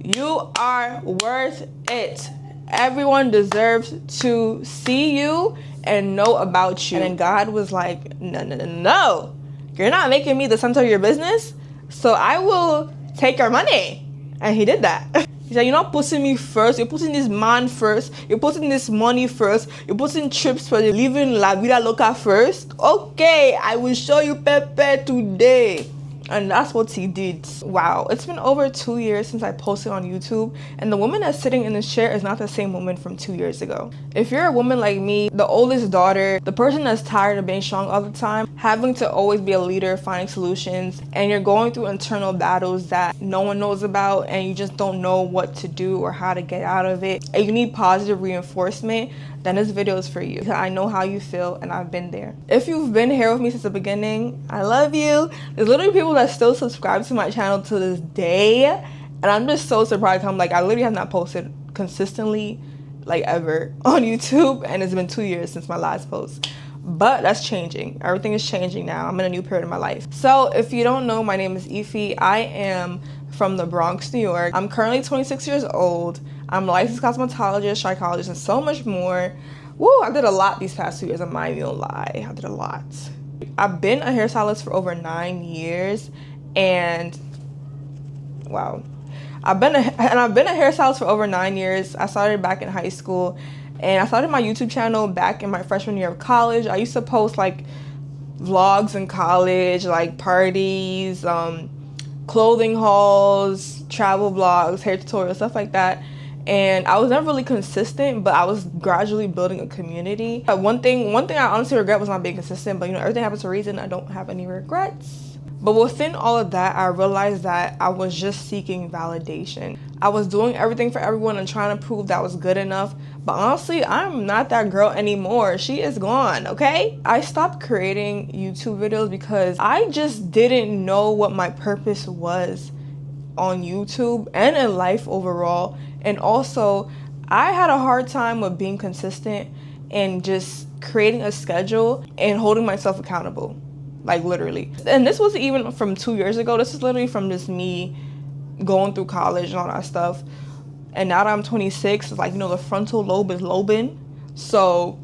You are worth it. Everyone deserves to see you and know about you. And then God was like, no. You're not making me the center of your business, so I will take your money. And he did that. He said, you're not putting me first, you're putting this man first, you're putting this money first, you're putting trips first, you're living La Vida Loca first. Okay, I will show you Pepe today. And that's what he did. Wow, it's been over 2 years since I posted on YouTube, and the woman that's sitting in this chair is not the same woman from 2 years ago. If you're a woman like me, the oldest daughter, the person that's tired of being strong all the time, having to always be a leader, finding solutions, and you're going through internal battles that no one knows about, and you just don't know what to do or how to get out of it, and you need positive reinforcement, then this video is for you. I know how you feel, and I've been there. If you've been here with me since the beginning, I love you. There's literally people that still subscribe to my channel to this day, and I'm just so surprised. I'm like, I literally have not posted consistently like ever on YouTube, and it's been 2 years since my last post. But that's changing. Everything is changing now. I'm in a new period of my life. So if you don't know, my name is Ify. I am from the Bronx, New York. I'm currently 26 years old. I'm a licensed cosmetologist, trichologist, and so much more. Woo, I did a lot these past 2 years. I'm not even gonna lie. I did a lot. I've been a hairstylist for over 9 years, and wow. I've been a hairstylist for over 9 years. I started back in high school, and I started my YouTube channel back in my freshman year of college. I used to post like vlogs in college, like parties, clothing hauls, travel vlogs, hair tutorials, stuff like that. And I was never really consistent, but I was gradually building a community. One thing I honestly regret was not being consistent, but you know, everything happens for a reason. I don't have any regrets. But within all of that, I realized that I was just seeking validation. I was doing everything for everyone and trying to prove that was good enough. But honestly, I'm not that girl anymore. She is gone, okay? I stopped creating YouTube videos because I just didn't know what my purpose was on YouTube and in life overall. And also, I had a hard time with being consistent and just creating a schedule and holding myself accountable, like literally. And this wasn't even from 2 years ago. This is literally from just me going through college and all that stuff. And now that I'm 26, it's like, you know, the frontal lobe is lobing. So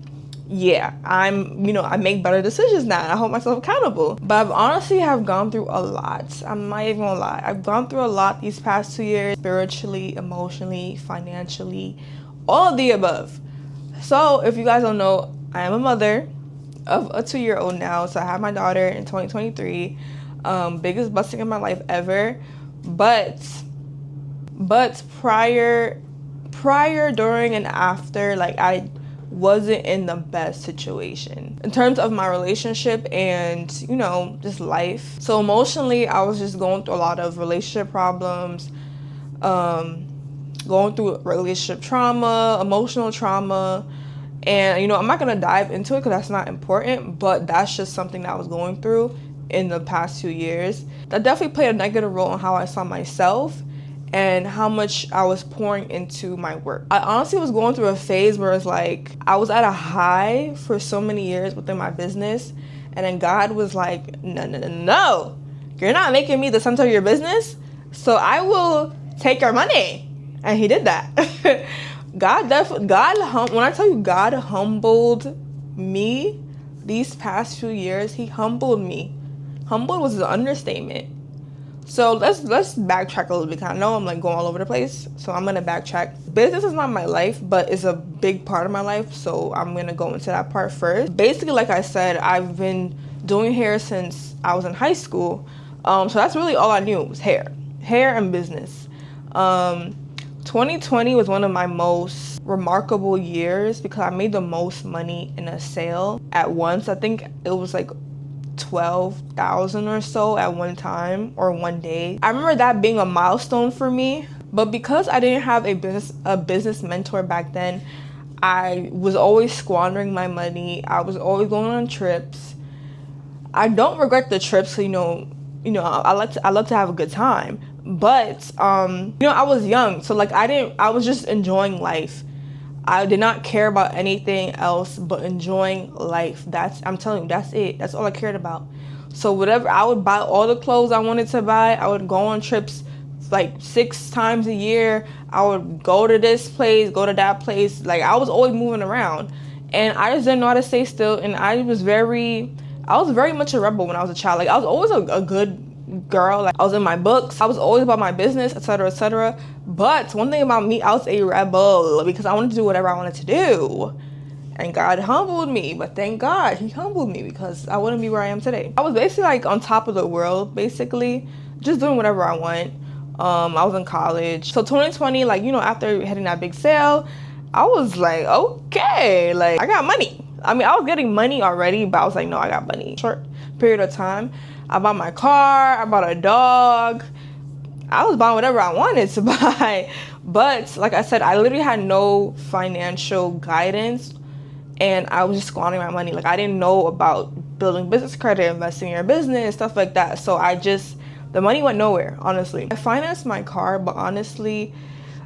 yeah, I make better decisions now, and I hold myself accountable. But I've honestly have gone through a lot. I'm not even gonna lie. I've gone through a lot these past 2 years, spiritually, emotionally, financially, all of the above. So if you guys don't know, I am a mother of a 2-year-old now. So I have my daughter in 2023. Biggest blessing in my life ever. But prior, during, and after, like, I wasn't in the best situation in terms of my relationship and, you know, just life. So emotionally, I was just going through a lot of relationship problems, going through relationship trauma, emotional trauma. And, you know, I'm not gonna dive into it because that's not important, but that's just something that I was going through in the past 2 years. That definitely played a negative role in how I saw myself and how much I was pouring into my work. I honestly was going through a phase where it's like I was at a high for so many years within my business, and then God was like, no, you're not making me the center of your business, so I will take your money. And he did that. When I tell you God humbled me these past few years, he humbled me. Humbled was an understatement. So let's backtrack a little bit. I know I'm like going all over the place, so I'm gonna backtrack. Business is not my life, but it's a big part of my life, so I'm gonna go into that part first. Basically, like I said, I've been doing hair since I was in high school, so that's really all I knew was hair and business. 2020 was one of my most remarkable years because I made the most money in a sale at once. I think it was like 12,000 or so at one time or one day. I remember that being a milestone for me, but because I didn't have a business mentor back then, I was always squandering my money. I was always going on trips. I don't regret the trips, you know, I love to have a good time, but you know, I was young, so like I was just enjoying life. I did not care about anything else but enjoying life. I'm telling you, that's it. That's all I cared about. So whatever, I would buy all the clothes I wanted to buy. I would go on trips like 6 times a year. I would go to this place, go to that place. Like, I was always moving around, and I just didn't know how to stay still. And I was very much a rebel when I was a child. Like, I was always a good girl. Like, I was in my books. I was always about my business, etc., etc. But one thing about me, I was a rebel because I wanted to do whatever I wanted to do. And God humbled me, but thank God he humbled me because I wouldn't be where I am today. I was basically like on top of the world, basically, just doing whatever I want. I was in college. So 2020, like, you know, after hitting that big sale, I was like, okay, like, I got money. I mean, I was getting money already, but I was like, no, I got money. Short period of time, I bought my car, I bought a dog. I was buying whatever I wanted to buy. But like I said, I literally had no financial guidance. And I was just squandering my money. Like, I didn't know about building business credit, investing in your business, stuff like that. So the money went nowhere, honestly. I financed my car, but honestly,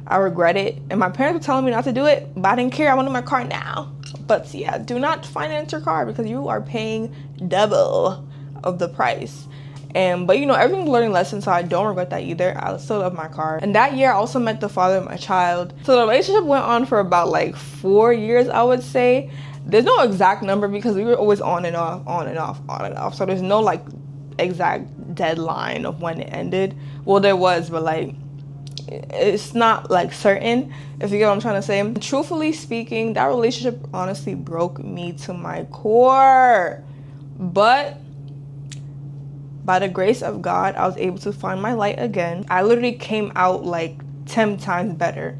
I regret it. And my parents were telling me not to do it, but I didn't care. I wanted my car now. But yeah, do not finance your car because you are paying double of the price. But you know, everything's a learning lesson, so I don't regret that either. I still love my car. And that year I also met the father of my child. So the relationship went on for about like 4 years, I would say. There's no exact number because we were always on and off, on and off, on and off. So there's no like exact deadline of when it ended. Well, there was, but like, it's not like certain, if you get what I'm trying to say. And truthfully speaking, that relationship honestly broke me to my core. But by the grace of God, I was able to find my light again. I literally came out like 10 times better.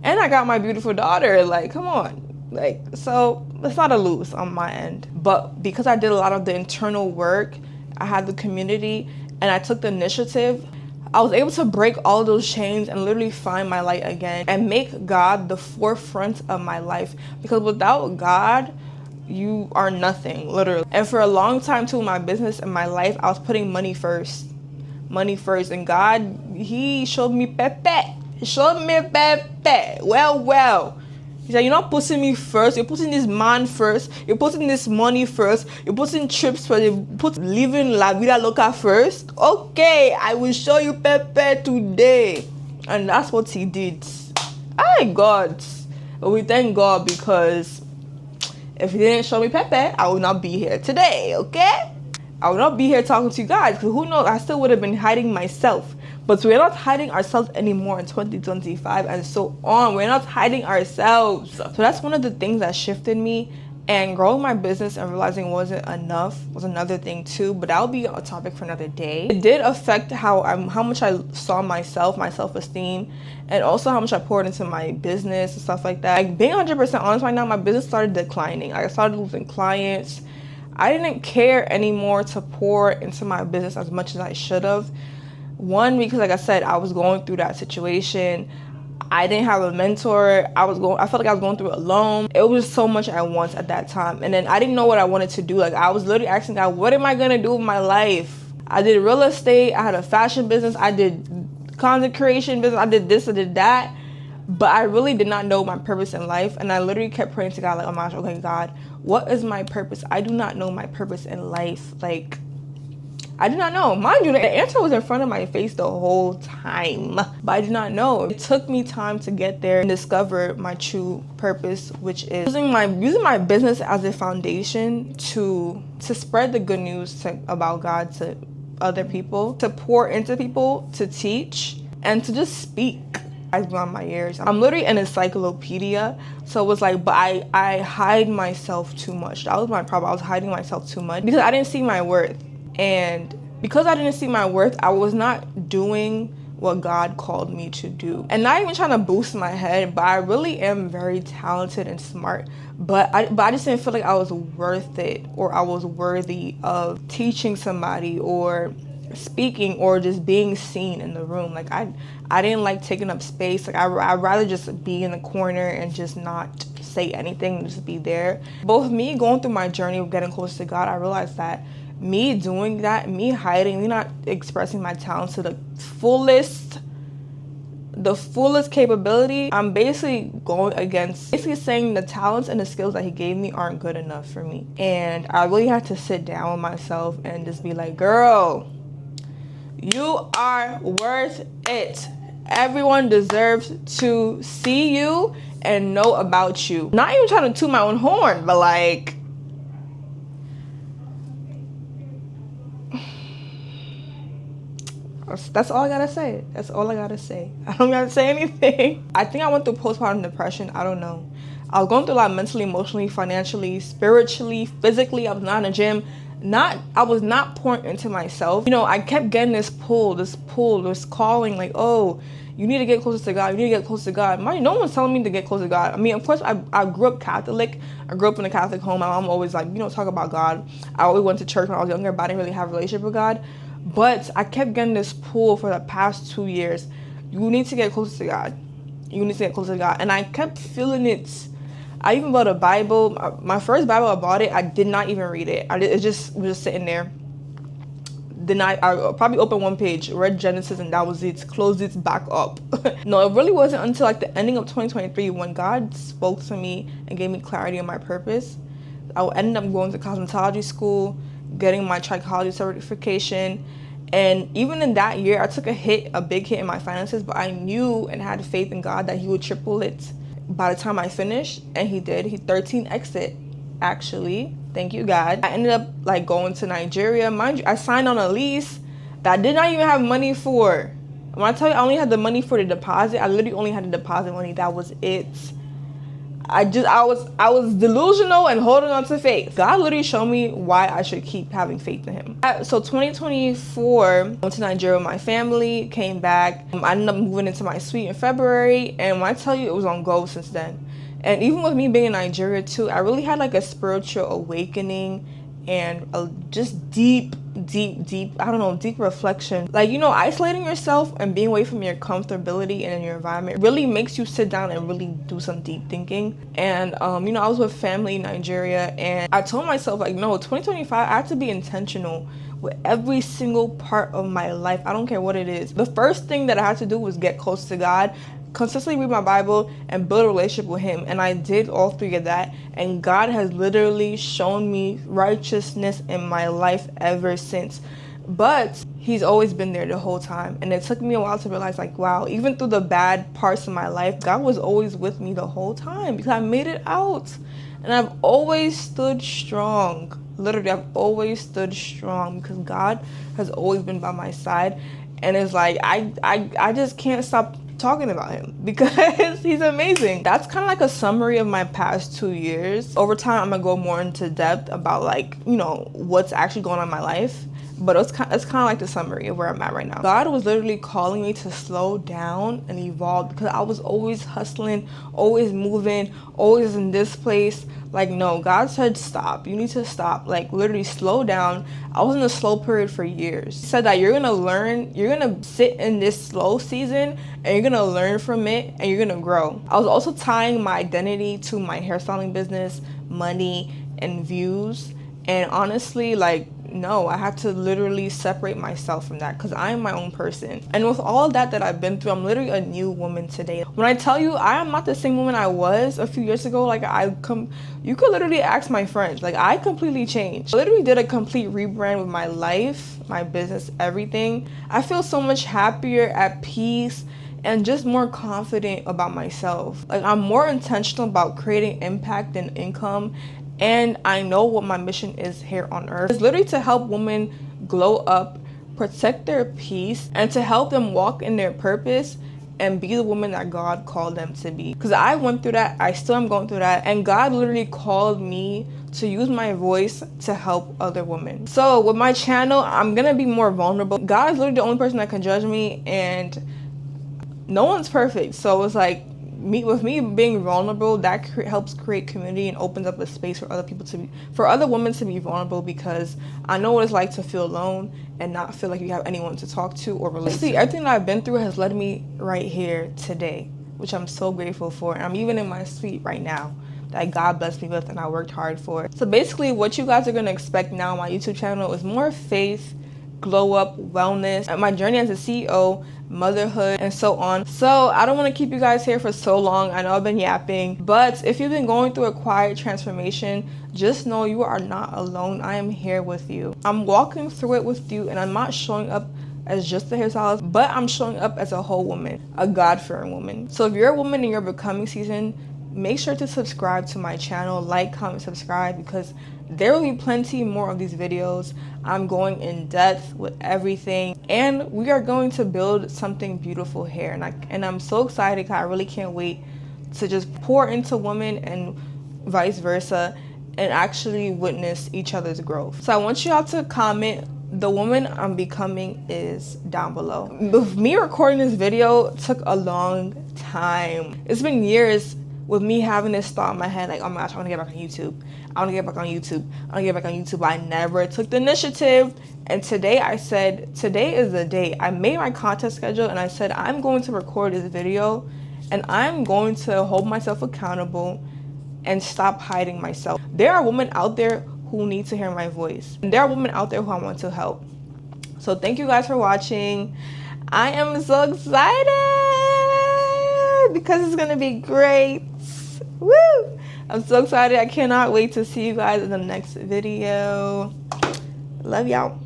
And I got my beautiful daughter. Like, come on. Like, so it's not a lose on my end. But because I did a lot of the internal work, I had the community, and I took the initiative, I was able to break all those chains and literally find my light again and make God the forefront of my life. Because without God, you are nothing, literally. And for a long time too, in my business and my life, I was putting money first. And God, he showed me pepe. Well. He said, you're not putting me first. You're putting this man first. You're putting this money first. You're putting trips first. You put living la vida loca first. Okay, I will show you pepe today. And that's what he did. God. But we thank God, because if he didn't show me pepe, I would not be here today, okay? I would not be here talking to you guys, because who knows, I still would have been hiding myself. But we're not hiding ourselves anymore in 2025 and so on. We're not hiding ourselves. So that's one of the things that shifted me. And growing my business and realizing it wasn't enough was another thing too. But that'll be a topic for another day. It did affect how much I saw myself, my self-esteem, and also how much I poured into my business and stuff like that. Like, being 100% honest right now, my business started declining. I started losing clients. I didn't care anymore to pour into my business as much as I should have. One, because like I said, I was going through that situation. I didn't have a mentor. I felt like I was going through it alone. It was so much at once at that time. And then I didn't know what I wanted to do. Like, I was literally asking God, what am I going to do with my life? I did real estate. I had a fashion business. I did content creation business. I did this, I did that. But I really did not know my purpose in life. And I literally kept praying to God, like, oh my gosh, okay, God, what is my purpose? I do not know my purpose in life. Like, I did not know. Mind you, the answer was in front of my face the whole time, but I did not know. It took me time to get there and discover my true purpose, which is using my business as a foundation to spread the good news about God to other people, to pour into people, to teach, and to just speak. Eyes beyond my ears. I'm literally an encyclopedia. So it was like, but I hide myself too much. That was my problem. I was hiding myself too much because I didn't see my worth. And because I didn't see my worth, I was not doing what God called me to do. And not even trying to boost my head, but I really am very talented and smart. But I just didn't feel like I was worth it, or I was worthy of teaching somebody or speaking or just being seen in the room. Like, I didn't like taking up space. Like, I'd rather just be in the corner and just not say anything, just be there. Both me going through my journey of getting closer to God, I realized that me doing that, me hiding, me not expressing my talents to the fullest capability, I'm basically going against, basically saying the talents and the skills that he gave me aren't good enough for me. And I really had to sit down with myself and just be like, girl, You are worth it. Everyone deserves to see you and know about you. Not even trying to toot my own horn, but like, that's all I gotta say. That's all I gotta say. I don't gotta say anything. I think I went through postpartum depression. I don't know. I was going through a lot mentally, emotionally, financially, spiritually, physically. I was not in the gym. I was not pouring into myself. You know, I kept getting this calling, like, oh, you need to get closer to God. You need to get closer to God. No one's telling me to get closer to God. I mean, of course, I grew up Catholic. I grew up in a Catholic home. My mom always, like, talk about God. I always went to church when I was younger, but I didn't really have a relationship with God. But I kept getting this pull for the past 2 years. You need to get closer to God. You need to get closer to God. And I kept feeling it. I even bought a Bible. My first Bible I bought it, I did not even read it. It just was just sitting there. Then I probably opened one page, read Genesis, and that was it. Closed it back up. No, it really wasn't until like the ending of 2023 when God spoke to me and gave me clarity on my purpose. I ended up going to cosmetology school, getting my trichology certification. And even in that year, I took a big hit in my finances, but I knew and had faith in God that he would triple it by the time I finished. And he did. He 13x'd it, actually. Thank you, God. I ended up like going to Nigeria. Mind you, I signed on a lease that I did not even have money for. When I tell you I only had the money for the deposit, I literally only had the deposit money. That was it. I was delusional and holding on to faith. God literally showed me why I should keep having faith in him. So 2024, I went to Nigeria with my family, came back. I ended up moving into my suite in February. And when I tell you, it was on go since then. And even with me being in Nigeria too, I really had like a spiritual awakening and just deep reflection. Like, isolating yourself and being away from your comfortability and in your environment really makes you sit down and really do some deep thinking. And I was with family in Nigeria, and I told myself, like, no, 2025, I have to be intentional with every single part of my life. I don't care what it is. The first thing that I had to do was get close to God, consistently read my Bible, and build a relationship with him. And I did all three of that, and God has literally shown me righteousness in my life ever since. But he's always been there the whole time, and it took me a while to realize, like, wow, even through the bad parts of my life, God was always with me the whole time, because I made it out. And I've always stood strong. Literally, I've always stood strong because God has always been by my side. And it's like I just can't stop talking about him because he's amazing. That's kind of like a summary of my past 2 years. Over time, I'm gonna go more into depth about, like, what's actually going on in my life. But it's kind of like the summary of where I'm at right now. God was literally calling me to slow down and evolve, because I was always hustling, always moving, always in this place. Like, no, God said stop. You need to stop. Like, literally slow down. I was in a slow period for years. He said that you're gonna learn, you're gonna sit in this slow season and you're gonna learn from it and you're gonna grow. I was also tying my identity to my hairstyling business, money, and views. And honestly, like, no, I had to literally separate myself from that, because I am my own person. And with all that I've been through, I'm literally a new woman today. When I tell you I am not the same woman I was a few years ago, like, you could literally ask my friends. Like, I completely changed. I literally did a complete rebrand with my life, my business, everything. I feel so much happier, at peace, and just more confident about myself. Like, I'm more intentional about creating impact and income. And I know what my mission is here on earth. It's literally to help women glow up, protect their peace, and to help them walk in their purpose and be the woman that God called them to be. Because I went through that, I still am going through that, and God literally called me to use my voice to help other women. So with my channel, I'm gonna be more vulnerable. God is literally the only person that can judge me, and no one's perfect. So it's like, with me being vulnerable, that helps create community and opens up a space for other women to be vulnerable, because I know what it's like to feel alone and not feel like you have anyone to talk to or relate to. Everything that I've been through has led me right here today, which I'm so grateful for. And I'm even in my suite right now that God blessed me with and I worked hard for. So basically, what you guys are going to expect now on my YouTube channel is more faith, glow up, wellness, and my journey as a CEO, motherhood, and so on. So I don't want to keep you guys here for so long. I know I've been yapping, but if you've been going through a quiet transformation, just know you are not alone. I am here with you. I'm walking through it with you, and I'm not showing up as just the hairstylist, but I'm showing up as a whole woman, a God-fearing woman. So if you're a woman in your becoming season, make sure to subscribe to my channel, like, comment, subscribe, because there will be plenty more of these videos. I'm going in depth with everything, and we are going to build something beautiful here. And I'm so excited because I really can't wait to just pour into women and vice versa and actually witness each other's growth. So I want you all to comment the woman I'm becoming is down below. With me recording this video took a long time. It's been years with me having this thought in my head, like, oh my gosh, I want to get back on YouTube. I want to get back on YouTube. I want to get back on YouTube. I never took the initiative. And today I said, today is the day. I made my content schedule and I said, I'm going to record this video and I'm going to hold myself accountable and stop hiding myself. There are women out there who need to hear my voice. And there are women out there who I want to help. So thank you guys for watching. I am so excited because it's gonna be great. Woo! I'm so excited. I cannot wait to see you guys in the next video. Love y'all.